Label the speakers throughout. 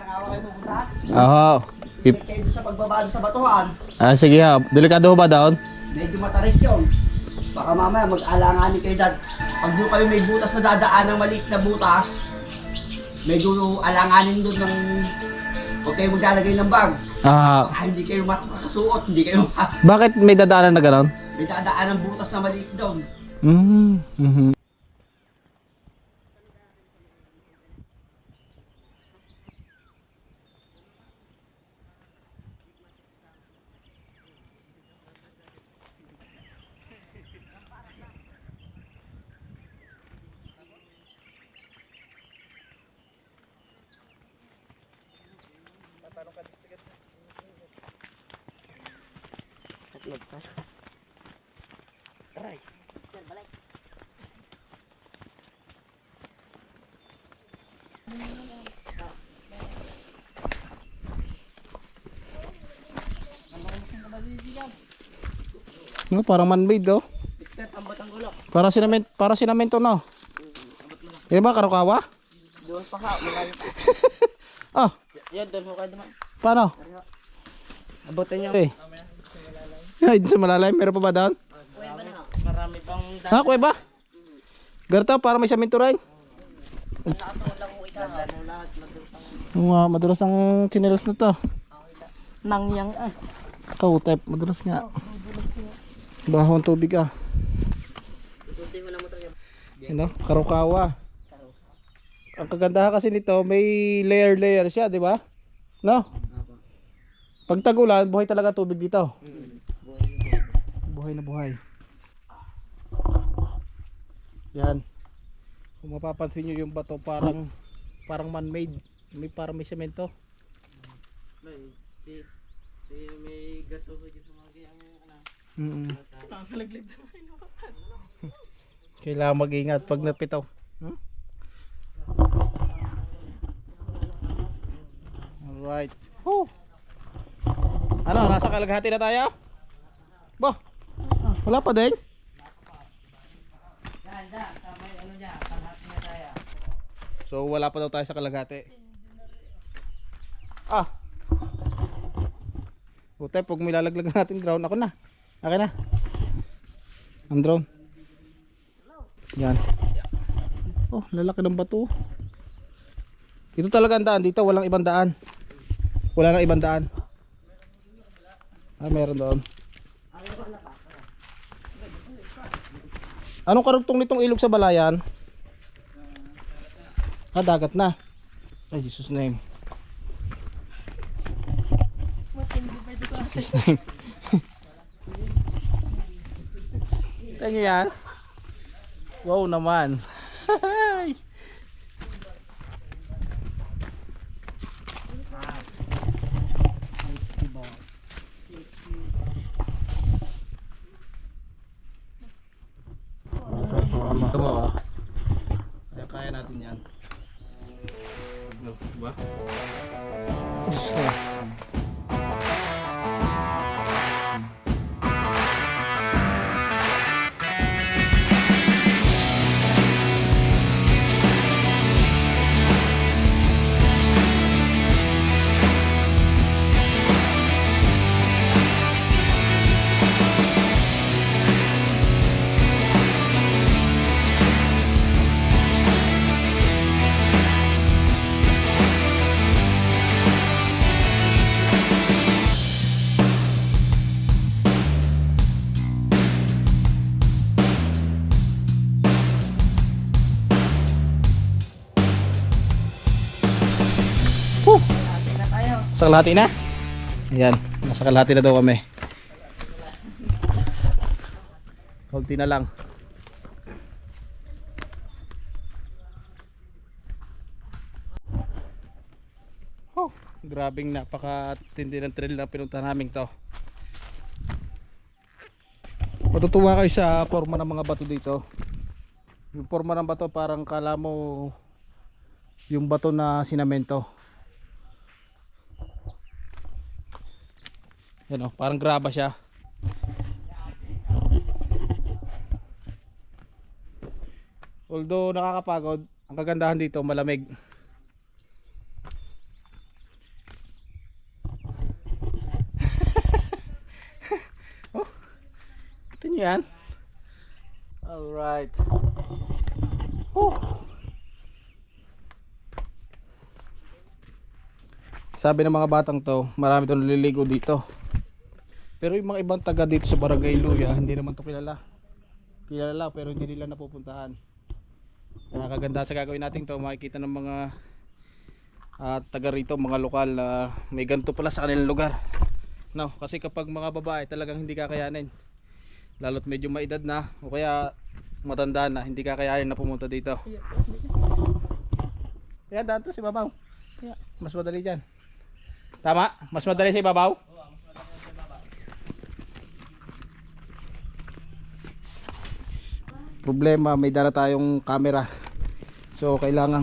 Speaker 1: Tanawa kayo pupunta.
Speaker 2: Oo.
Speaker 1: Kayo doon sa pagbabalo sa batuhan.
Speaker 2: Ah, sige ha. Delikado ba doon?
Speaker 1: Medyo matarik yun. Baka mamaya mag-alanganin kayo dad. Pag doon kayo may butas na dadaan ng maliit na butas, medyo alanganin doon ng... Huwag kayo maglalagay ng bag.
Speaker 2: Ah,
Speaker 1: Hindi kayo makakasuot, hindi kayo
Speaker 2: bakit may dadaanan na gano'n?
Speaker 1: may dadaan ng butas na maliit doon.
Speaker 2: Mm-hmm. No, parang man-made oh. Para sinamento no. Eh ba karukawa?
Speaker 3: Doon pa ka, malayo pa.
Speaker 2: Ah,
Speaker 3: Yan, doon mo kayo naman.
Speaker 2: paano?
Speaker 3: Abutin nyo.
Speaker 2: Eh. Ay, sa malalim, meron pa ba doon?
Speaker 3: Marami pang
Speaker 2: Ha, kuweba? Garta, para may samento rin.
Speaker 3: daan mo lahat.
Speaker 2: Madulas ang chinelas na to.
Speaker 3: Nangyang ah.
Speaker 2: Kautep, madulas nga. Baho ang tubig ah.
Speaker 3: Isusin mo na motor niya.
Speaker 2: Ano, karukawa. Ang kagandahan kasi nito, may layer siya, di ba? No? Pag tagulan, buhay talaga tubig dito. Buhay na buhay. Yan. Kung mapapansin nyo yung bato, parang man-made. Parang may semento.
Speaker 3: May gato ko dyan sa mga gayang ano.
Speaker 2: Nakalaglag na. Kailangan mag-ingat pag napitaw. Alright. Woo! Ano, nasa kalaghati na tayo? Bo, wala pa din? So wala pa daw tayo sa kalaghati. Ah. Buti pag may lalaglag natin ground, ako na. Akin na. Ang drone. Yan. Oh, lalaki ng bato. Ito talaga ang daan dito, walang ibang daan. Wala nang ibang daan. Ah, meron doon. Anong karugtong nitong ilog sa Balayan? Ah, dagat na. Ay, Jesus name. Jesus name. Tingnan nyo yan. Wow naman. Ito mo ah. Kaya natin yan. Diba? Sa kalahati na? Ayan, nasa kalahati na daw kami. Kunti na lang. Oh, grabing napakatindi ng trail na pinunta namin to. Matutuwa kayo sa forma ng mga bato dito. Yung forma ng bato parang kala mo yung bato na sinamento. Yan o, parang graba siya. Although nakakapagod, ang kagandahan dito malamig. Yan. Alright. Whew. Sabi ng mga batang to, marami daw naliligo dito. Pero yung mga ibang taga dito sa Barangay Luya, hindi naman to kilala. Kilala pero hindi nila napupuntahan. Nakakaganda sa gagawin natin to, makikita ng mga taga rito, mga lokal na may ganito pala sa kanilang lugar. No, kasi kapag mga babae talagang hindi kakayanin. Lalo't medyo maedad na o kaya matanda na, hindi kakayanin na pumunta dito. Yan, daan to si Babaw. Mas madali dyan. Tama? Mas madali si Babaw? Problema, may dala tayong camera. So kailangan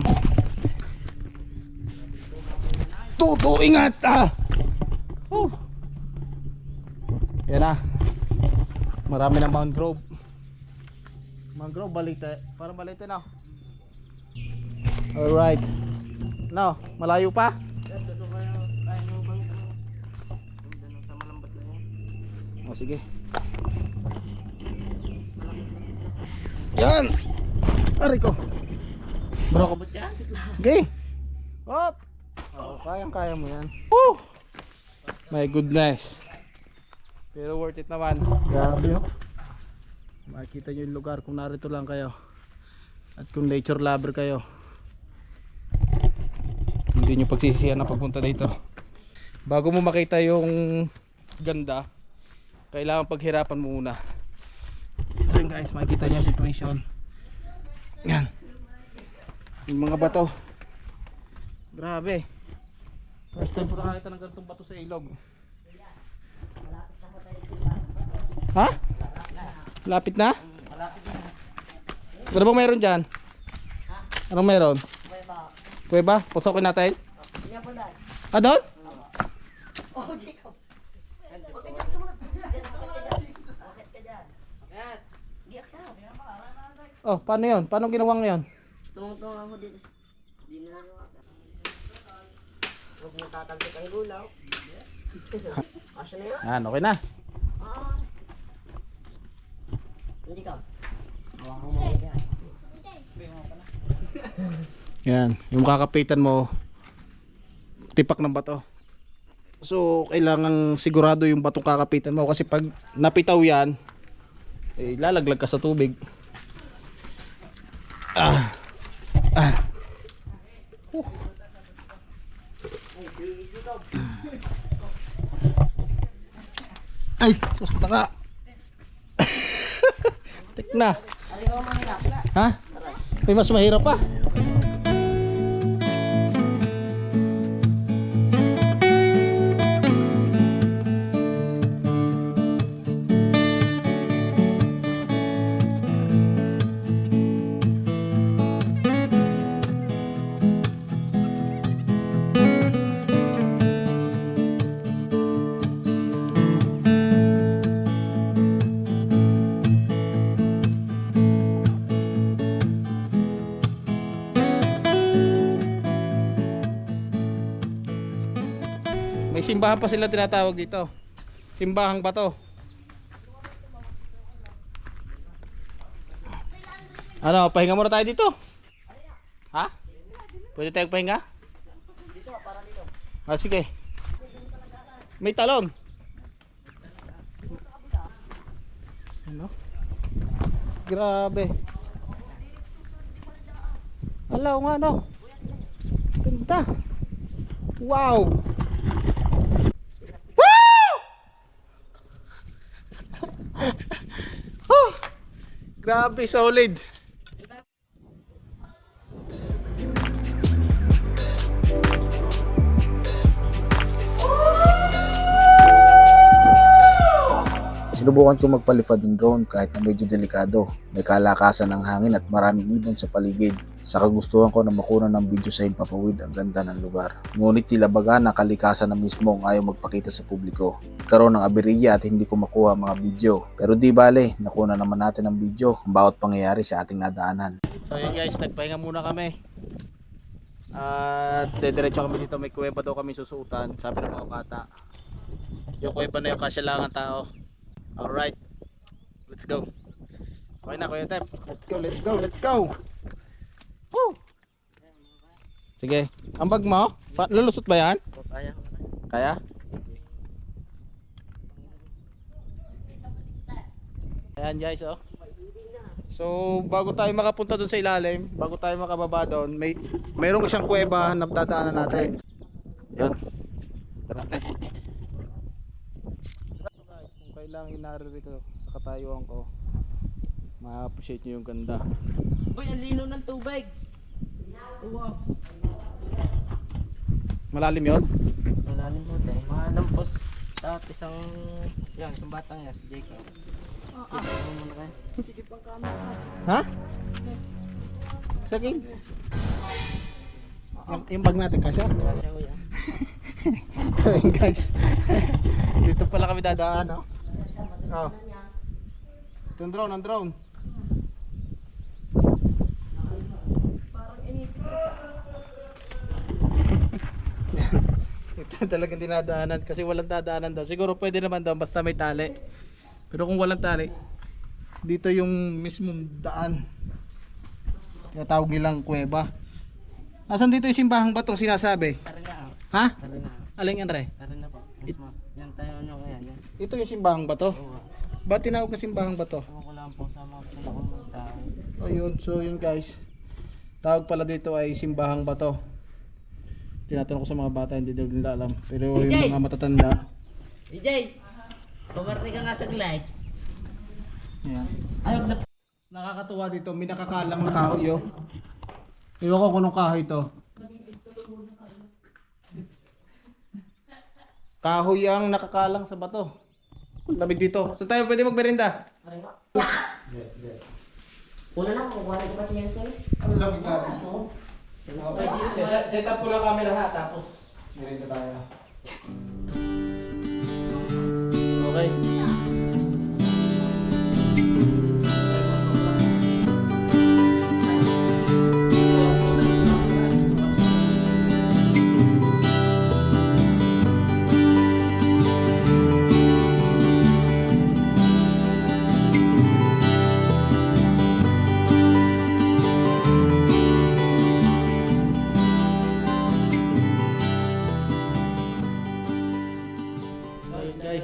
Speaker 2: ingat ah! Oh. Yan na. Marami ng mangrove. Mangrove balite. Parang balite na. Alright. No, malayo pa?
Speaker 3: Dito kayo, kaya nyo bang doon sa malambat na yan?
Speaker 2: O sige. Yan! Aray ko. Bro ko.
Speaker 3: Abot yan?
Speaker 2: Okay. Hop. Oh, kaya mo yan. Woo! My goodness. Pero worth it naman. Grabe oh. Makikita nyo yung lugar kung narito lang kayo. At kung nature lover kayo, hindi nyo pagsisiyan na pagpunta dito. Bago mo makita yung ganda, kailangan paghirapan mo muna. So yun guys, makikita nyo yung situation. Yan. Yung mga bato. Grabe. First time po nakakita ng ganitong bato sa ilog. Ha? Lapit na? Ano bang meron dyan? Anong meron? Kuweba? Pusokin natin? Ah, doon? Oh, paano yun? Paano ginawa ngayon?
Speaker 3: Tungtong ako dito. Di na lang ako. Huwag mo tatalsik ang gulaw. Asya na yun?
Speaker 2: Yan, okay na.
Speaker 3: Hindi ka.
Speaker 2: Yan, yung kakapitan mo tipak ng bato. So, kailangan sigurado yung batong kakapitan mo kasi pag napitaw yan, eh, lalaglag ka sa tubig. Ay, susta ka. Tik na. Ha? May mas mahirap pa. May simbahan pa sila tinatawag dito. Simbahang bato. Ano, pahinga muna tayo dito. Ha? Pwede tayong pahinga? Ah, sige. May talon. Ano? Grabe. Alaw nga no. Ganda. Wow. Oh, grabe, solid.
Speaker 4: Sinubukan ko magpalipad ng drone kahit na medyo delikado. May kalakasan ng hangin at maraming ibon sa paligid. Sa kagustuhan ko na makuha ng video sa himpapawid ang ganda ng lugar. Ngunit tila baga na kalikasan na mismo ang ayaw magpakita sa publiko. Karoon ng aberiya at hindi ko makuha ang mga video. Pero di bale, nakuha naman natin ang video ang bawat pangyayari sa ating nadaanan.
Speaker 2: So yun guys, nagpahinga muna kami. At dediretso kami dito, may kuweba daw kami susuotan. Sabi ng mga bata, yung kuweba na yung kasya lang ang tao. Alright, let's Let's go. Okay na, Kuya Tep. Let's go, let's go, let's go. Woo! Sige. Ang bag mo, lulusot ba yan?
Speaker 3: Kaya.
Speaker 2: Kaya? Ayan guys, oh. So, bago tayo makapunta doon sa ilalim, bago tayo makababa doon, mayroong isang kuweba na dadaanan natin. Yan. Tara natin. Guys, kung kailang inaririto sa katayuan ko, ma-appreciate nyo yung ganda.
Speaker 3: Uy, ang lino ng tubig. Wow.
Speaker 2: Malalim yun?
Speaker 3: Malalim mo tayo. Mga lampos. At isang batang yan, si Jacob. Sige pang camera.
Speaker 2: Ha? Sakin? Yung bag natin kasya?
Speaker 3: Kasya ko yan.
Speaker 2: So yun guys, dito pala kami dadaan, no? Oh. Ito ang drone, ang drone.
Speaker 3: Parang inipit sa
Speaker 2: Ito talagang dinadaanan kasi walang dadaanan daw. Siguro pwede naman daw basta may tali. Pero kung walang tali, dito yung mismong daan. Tinatawag nilang kuweba. Nasaan dito yung simbahang bato sinasabi?
Speaker 3: Tara na.
Speaker 2: Ha?
Speaker 3: Tara na.
Speaker 2: Aling yan, Re?
Speaker 3: Tara na po. Mismo. Yan tayo nyo kaya yan.
Speaker 2: Ito yung simbahang bato.
Speaker 3: Oo.
Speaker 2: Ba't tinawag na simbahang bato?
Speaker 3: Ewan ko lang po sa mga sinakong mga tao.
Speaker 2: Ayun, so yun guys. Tawag pala dito ay simbahang bato. Tinatanong ko sa mga bata, hindi daw nila alam. Pero yung
Speaker 3: DJ!
Speaker 2: mga matatanda.
Speaker 3: DJ! Pumarni ka nga sa glide.
Speaker 2: Ayan.
Speaker 3: Ayaw na.
Speaker 2: Nakakatuwa dito, may nakakalang na kahoy oh. Iwan ko kung anong kahoy to. Kahoy ang nakakalang sa bato. Lamig dito. So tayo pwede magmerinda?
Speaker 3: Una na, kukuha rin ko ba siya sa'yo?
Speaker 2: Ano lamig natin to? Okay, set up ko lang kami lahat tapos merinda tayo. Okay. Guys,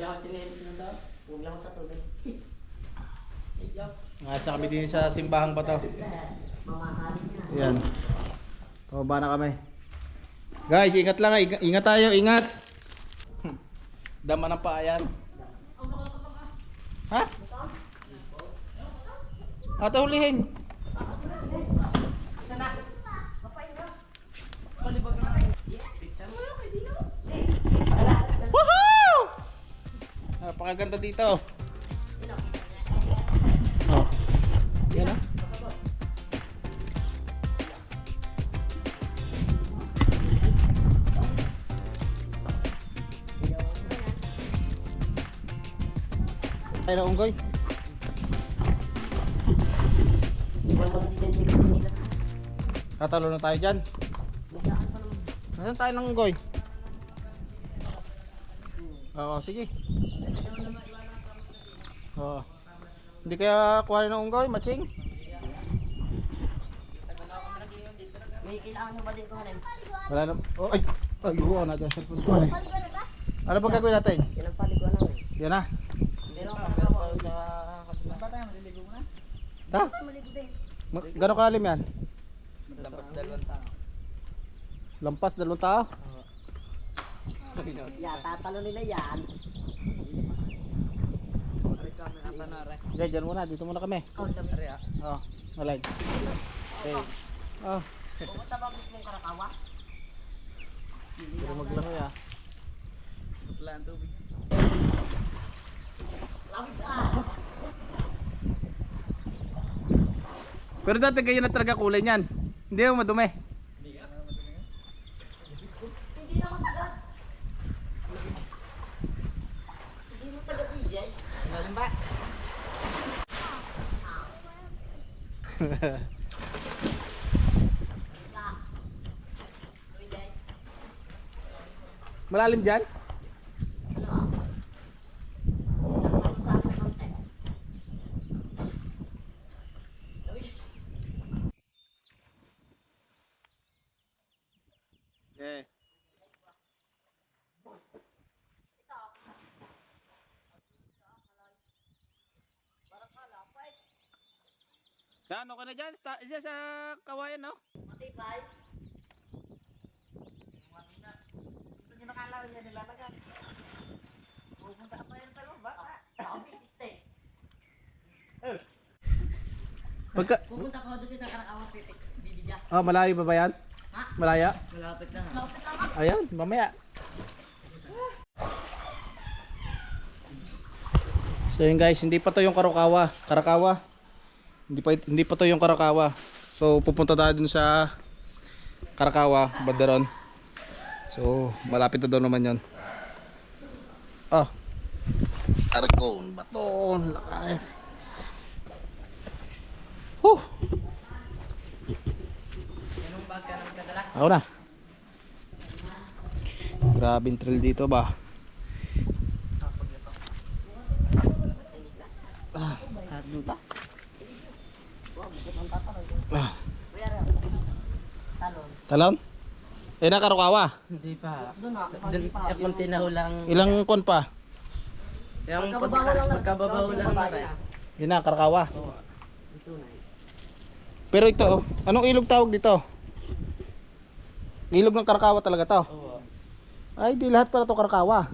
Speaker 3: Huwag lang sa tubig.
Speaker 2: nasa kami din sa simbahang bato.
Speaker 3: Mamahalin na.
Speaker 2: Ayan. Pababa na kami. Guys, ingat lang, ingat tayo, ingat. Dama ng paa yan. Ha? Ata hulihin. Woohoo! Napakaganda dito. Oh. Yan ah. Ay na unggoy. Tatalo na tayo dyan. Nasaan tayo ng unggoy? Oo, sige. Oo. Hindi kaya kuha ng unggoy, matching?
Speaker 3: May kailangan mo ba din kuhanin?
Speaker 2: Wala na. Oh, ay! Ay, oo, natin sa cellphone ko. Ano ba gagawin natin?
Speaker 3: Pinagpaliguan namin.
Speaker 2: Yan na.
Speaker 3: Hindi lang makakawa sa kapila. Ba tayo maliligo mo na?
Speaker 2: Ha?
Speaker 3: Maligo din.
Speaker 2: Gano'ng kalim yan?
Speaker 3: Tapos dalawang tao.
Speaker 2: Lampas, 2 tao?
Speaker 3: Yata talo nila yan.
Speaker 2: Diyan, dyan muna. Dito muna kami.
Speaker 3: Oh, sabi.
Speaker 2: Oh, malay. Okay. Oh,
Speaker 3: Pumunta ba mismo yung Karakawa?
Speaker 2: pero maglangoy ah. Pero dati kayo na talaga kulay niyan. Hindi mo madumi.
Speaker 3: Hindi na masagat. Hindi masagat DJ. Ano ba?
Speaker 2: Malalim dyan? Okay. Yan, okay na dyan. Isa sa kawayan, no?
Speaker 3: Matibay.
Speaker 1: Ito yung nakalaw niya nila tagal. Pupunta pa yung talo ba?
Speaker 3: Sabi, stay.
Speaker 2: Pagka...
Speaker 3: Pupunta ko doon sa isang Karakawang pitik. Bibidya.
Speaker 2: Oh, malayo ba ba yan?
Speaker 3: Ha?
Speaker 2: Malaya?
Speaker 3: Malapit na. Malapit na.
Speaker 2: Ayan, mamaya. So yun guys, hindi pa to yung Karakawa. Hindi pa to yung Karakawa. So pupunta tayo dun sa Karakawa, Bandaron. So malapit na doon naman 'yon. Ah. Argon, baton, lakay.
Speaker 3: Anong bag ka nang kadala?
Speaker 2: Ako na. Grabing trail dito ba?
Speaker 3: At lupa.
Speaker 2: Ah.
Speaker 3: Talon.
Speaker 2: Talon? Eh na Karakawa.
Speaker 3: Hindi pa. Doon ako konti na hulang.
Speaker 2: Ilang kon pa?
Speaker 3: Yung pagkababaw lang na rin.
Speaker 2: Yun na, Karakawa.
Speaker 3: Ito na.
Speaker 2: Pero ito, anong ilog tawag dito? Ilog ng Karakawa talaga to?
Speaker 3: Oo.
Speaker 2: Ay, di lahat pala to Karakawa.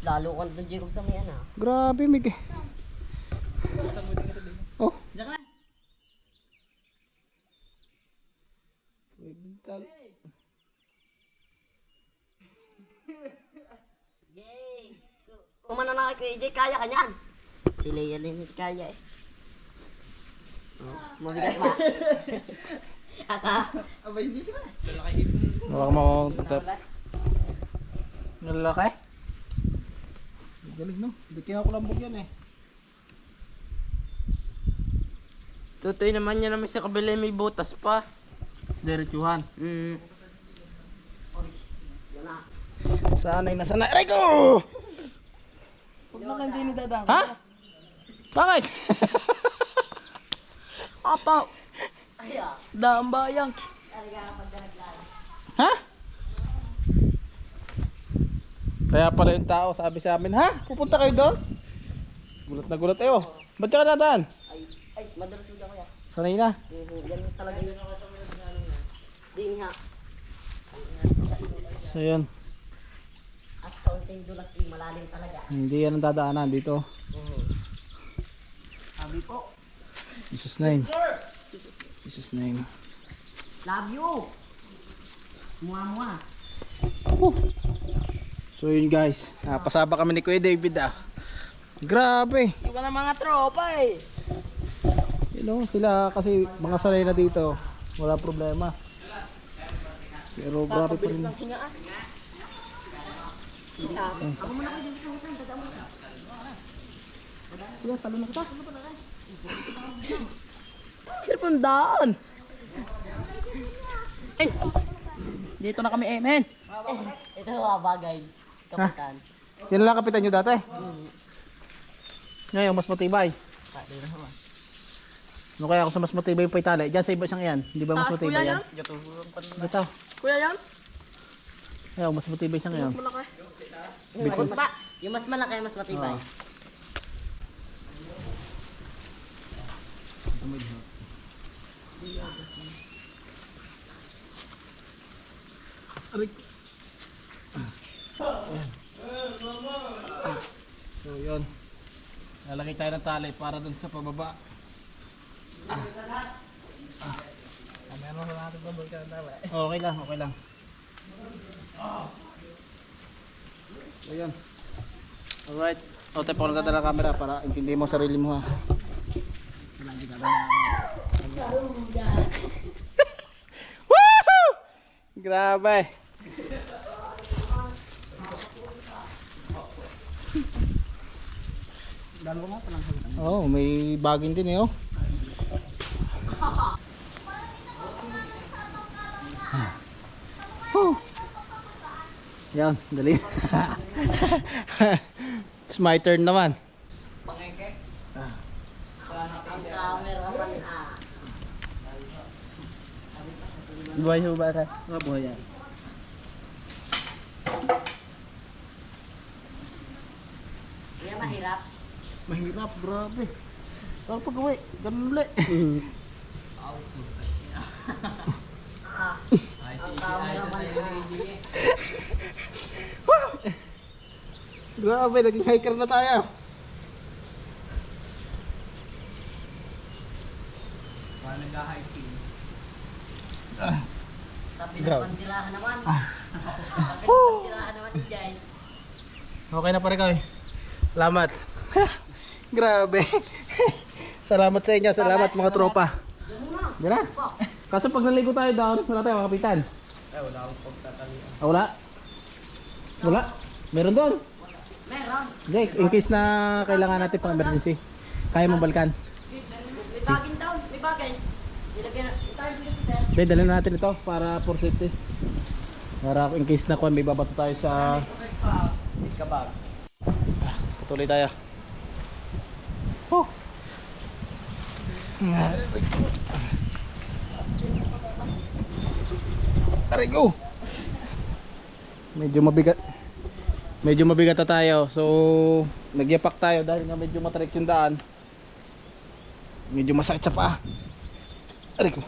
Speaker 3: Lalo ka doon, Jacob, sa may ano.
Speaker 2: Grabe, Mig. Oh.
Speaker 3: Diyan ka. Yay! Kumana na kay AJ, kaya ka niyan. Si Leia limit kaya eh. Oh, mabigat ba? Ata.
Speaker 1: Abay, hindi ka.
Speaker 2: Baka mo tap. Nalaki. Galing no. Hindi kinakulambog yan eh.
Speaker 3: Tutoy naman yan naman sa kabila may butas pa.
Speaker 2: Diretsuhan. Sanay na sanay. Aray ko!
Speaker 3: Huwag na kayo din dadang.
Speaker 2: Ha? Bakit?
Speaker 3: Apa? Daang bayang.
Speaker 2: Ha? Kaya pala yung tao sabi sa amin, ha? Pupunta kayo doon? Gulat na gulat ayo. Ba't ka nadaan?
Speaker 3: Ay, madalas mo kuya.
Speaker 2: Sanay na.
Speaker 3: Ganun talaga yun. Di nga.
Speaker 2: So yun.
Speaker 3: At kaunting dulas ay malalim talaga.
Speaker 2: Hindi yan ang dadaanan dito.
Speaker 3: Sabi po.
Speaker 2: Jesus name. Jesus name.
Speaker 3: Love you. Mua.
Speaker 2: So yun guys. Pasaba kami ni Kuya David ah. Grabe.
Speaker 3: Iba na mga tropa eh.
Speaker 2: You know, sila kasi mga sanay na dito. Wala problema. Pero grabe pa rin.
Speaker 3: Ako muna kayo dito sa saan. Dadaan mo.
Speaker 2: Sige, talo na kita.
Speaker 3: Kirpundaan. Ay! Dito na kami, amen. Ito mga bagay. Kapitan.
Speaker 2: Yan lang kapitan nyo dati. Ngayon, mas matibay. Ano kaya ako sa mas matibay pa itali? Diyan sa iba siyang yan. Hindi ba mas
Speaker 3: Taas,
Speaker 2: matibay
Speaker 3: kuya,
Speaker 2: yan? Ito.
Speaker 3: Kuya yan?
Speaker 2: Ayaw, mas matibay siyang yan.
Speaker 3: Malaki. Yung mas malaki, mas matibay.
Speaker 2: So yun. Lalagay tayo ng tali para dun sa pababa. Okay lang, okay lang. Ayan. Alright. O, tayo po nagdadala ng camera para intindihin mo sarili mo ha. Woohoo! Grabe. Oh, may bagin din eh oh. Yan, dali. It's my turn naman.
Speaker 3: Pangeke. Ang camera pa
Speaker 1: Buhay ho ba rin? Buhay yan.
Speaker 3: Kaya mahirap.
Speaker 2: Mahirap, grabe. Parang pag-uwi, ganun ulit.
Speaker 3: Ang cameraman ka.
Speaker 2: Grabe, naging hiker na tayo.
Speaker 3: Sa pinagpandilahan naman. Sa pinagpandilahan naman ni Jay.
Speaker 2: Okay na pare kami. Salamat. Grabe. Salamat sa inyo, salamat mga tropa. Diyan na. Kaso pag naligo tayo down, wala tayo makapitan.
Speaker 1: Wala akong pagtatalian.
Speaker 2: Wala. Wala. Meron doon.
Speaker 3: Meron.
Speaker 2: Hindi, in case na kailangan natin pang emergency. Kaya mong balikan.
Speaker 3: May bagin daw. May bagay. Nilagyan na. Tayo dito sir.
Speaker 2: Hindi, dalhin na natin ito para for safety. Para in case na kung may babato tayo sa...
Speaker 1: Kabag.
Speaker 2: Patuloy tayo. Oh. Aray go. Medyo mabigat. Medyo mabigat na tayo. So, nagyapak tayo dahil nga medyo matarik yung daan. Medyo masakit sa paa. Aray ko.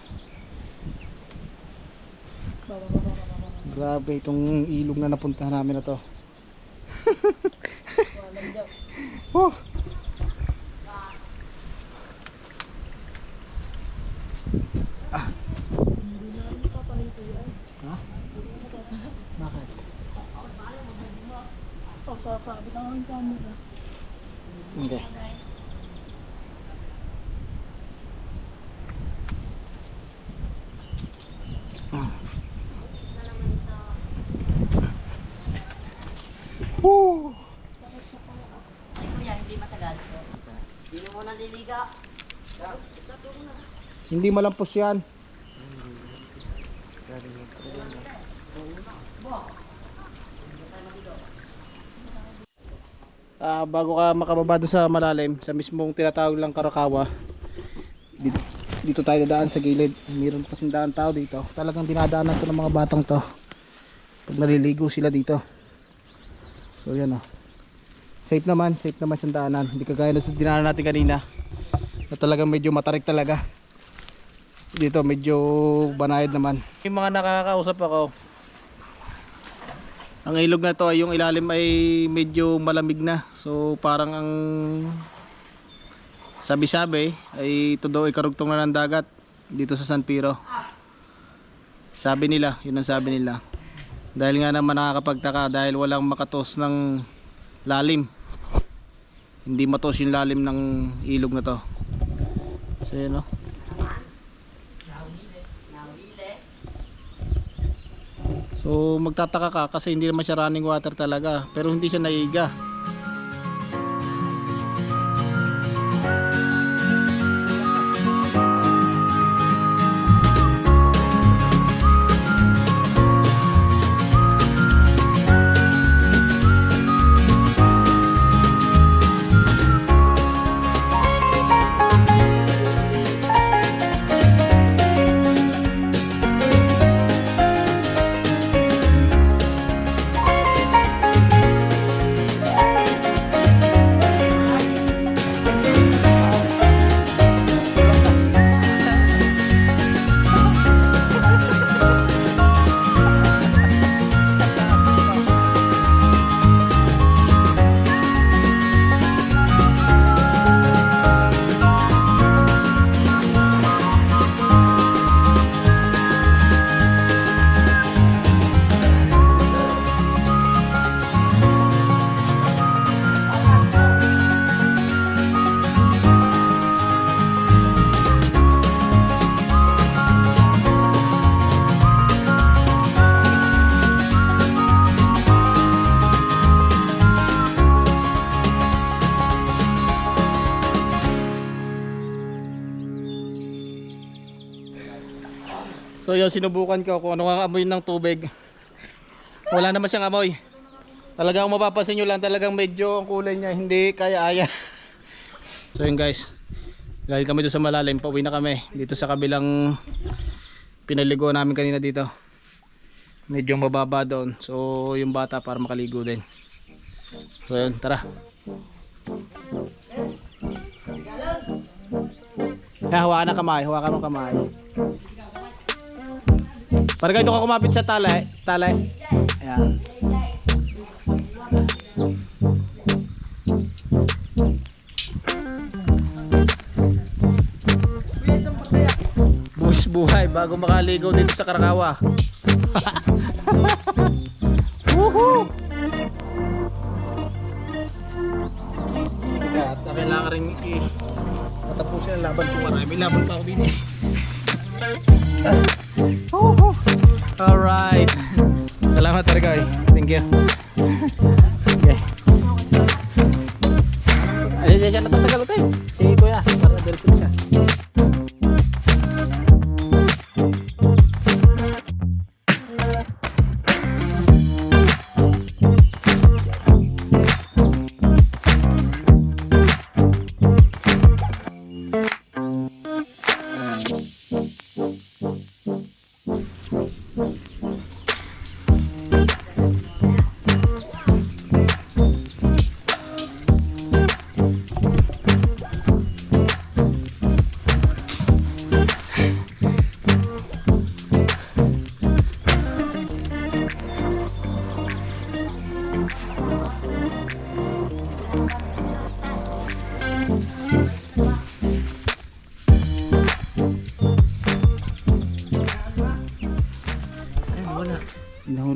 Speaker 2: Grabe itong ilog na napuntahan namin na to. Oh. Ah. Ha? Bakit?
Speaker 5: Sasabi na ang camera.
Speaker 2: Hindi. Woo!
Speaker 3: Ay kuya, hindi matagal. Hindi mo muna liliga.
Speaker 2: Hindi malampos yan. Bago ka makababa doon sa malalim, sa mismong tinatawag lang Karakawa, dito tayo dadaan sa gilid. Mayroon kasing daan tao dito. Talagang dinadaanan to ng mga batang to pag naliligo sila dito. So yan o. Safe naman sa daanan. Hindi kagaya na sa dinaanan natin kanina na talagang medyo matarik talaga. Dito medyo banayad naman. Yung mga nakakausap ako, ang ilog na to ay yung ilalim ay medyo malamig na. So parang ang sabi-sabi ay ito daw ay karugtong na ng dagat dito sa San Pedro. Sabi nila, yun ang sabi nila. Dahil nga naman nakakapagtaka dahil walang makatos ng lalim. Hindi matos yung lalim ng ilog na to. So yun o. So magtataka ka kasi hindi naman siya running water talaga, pero hindi siya naiga. So yun, sinubukan ko kung ano ang amoy ng tubig. Wala naman siyang amoy. Talagang mapapansin nyo lang, talagang medyo ang kulay niya hindi kaya-aya. So yun guys, dahil kami doon sa malalim, pauwi na kami dito sa kabilang pinaligo namin kanina dito. Medyo mababa doon. So yung bata para makaligo din. So yun, tara. Hawakan na kamay, hawakan mo kamay. Para kayo ka kumapit sa tali. Ayan. Buwis buhay bago makaligo dito sa Karakawa. Woohoo! At kailangan rin matapusin ang laban ko. May laban pa ako din. Alright. Salamat talaga. Thank you. Okay. Ay, siya natatagal ito. Si Kuya, para diretso siya.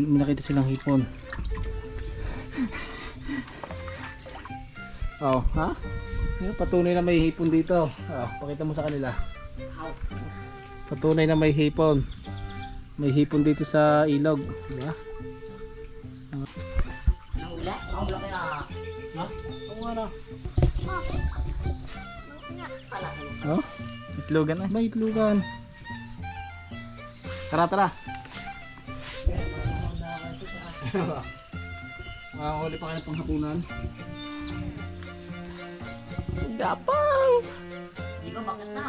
Speaker 2: May nakita silang hipon. Oh, ha? Ayun, patunay na may hipon dito. Oh, pakita mo sa kanila. Patunay na may hipon. May hipon dito sa ilog, di ba?
Speaker 3: Nahula? Nahula kaya.
Speaker 2: Ha? Oo nga na.
Speaker 3: Palaki.
Speaker 2: Oh?
Speaker 6: Itlogan na.
Speaker 2: May itlogan. Tara, tara. Huli pa kayo ng panghapunan.
Speaker 3: Gapang! Hindi ko bakit na.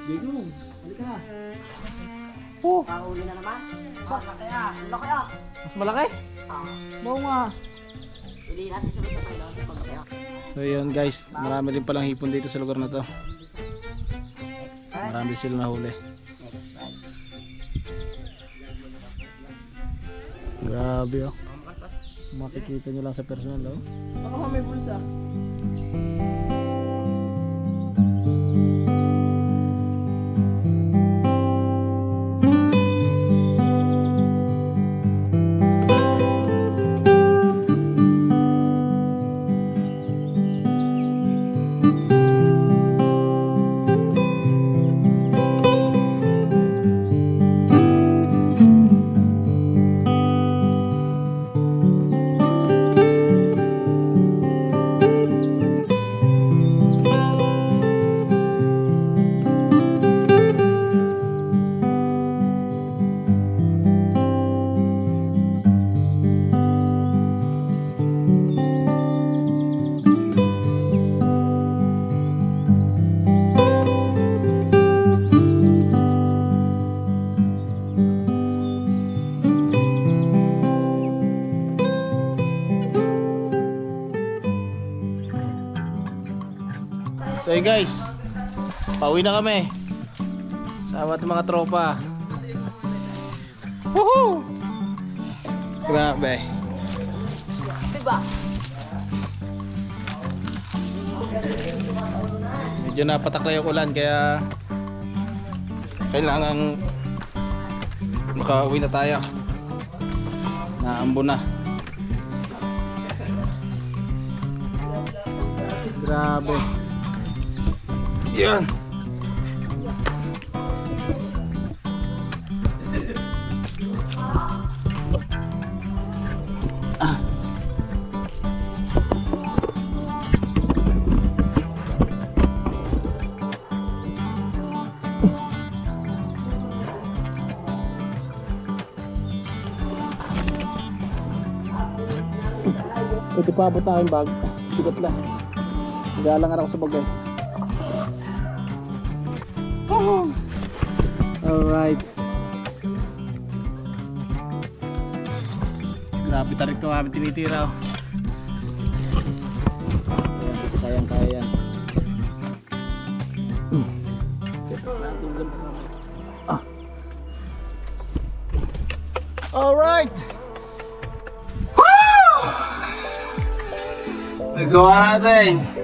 Speaker 2: Digo, huli ka na.
Speaker 3: Kahuli na naman. Malaki ah. Malaki ah.
Speaker 2: Mas malaki? Oo nga.
Speaker 3: Hindi natin sabi sa kailangan sa pagkaya.
Speaker 2: So yun guys, marami rin palang hipon dito sa lugar na to. Marami sila nahuli. Grabe oh. Makikita nyo lang sa personal oh.
Speaker 5: Baka may bulsa.
Speaker 2: So yun guys, pauwi na kami. Sama at mga tropa. Woohoo! Grabe.
Speaker 3: Diba?
Speaker 2: Medyo napatakla yung ulan kaya kailangan makauwi na tayo. Naambo na. Grabe. Yan. Ito pa abot na aking bag. Bigat lang. Galangan ako sa bagay. Alright. Malapit na rin ito kami tinitira. Oh. Ayan, kaya yan. Alright! Nagawa natin!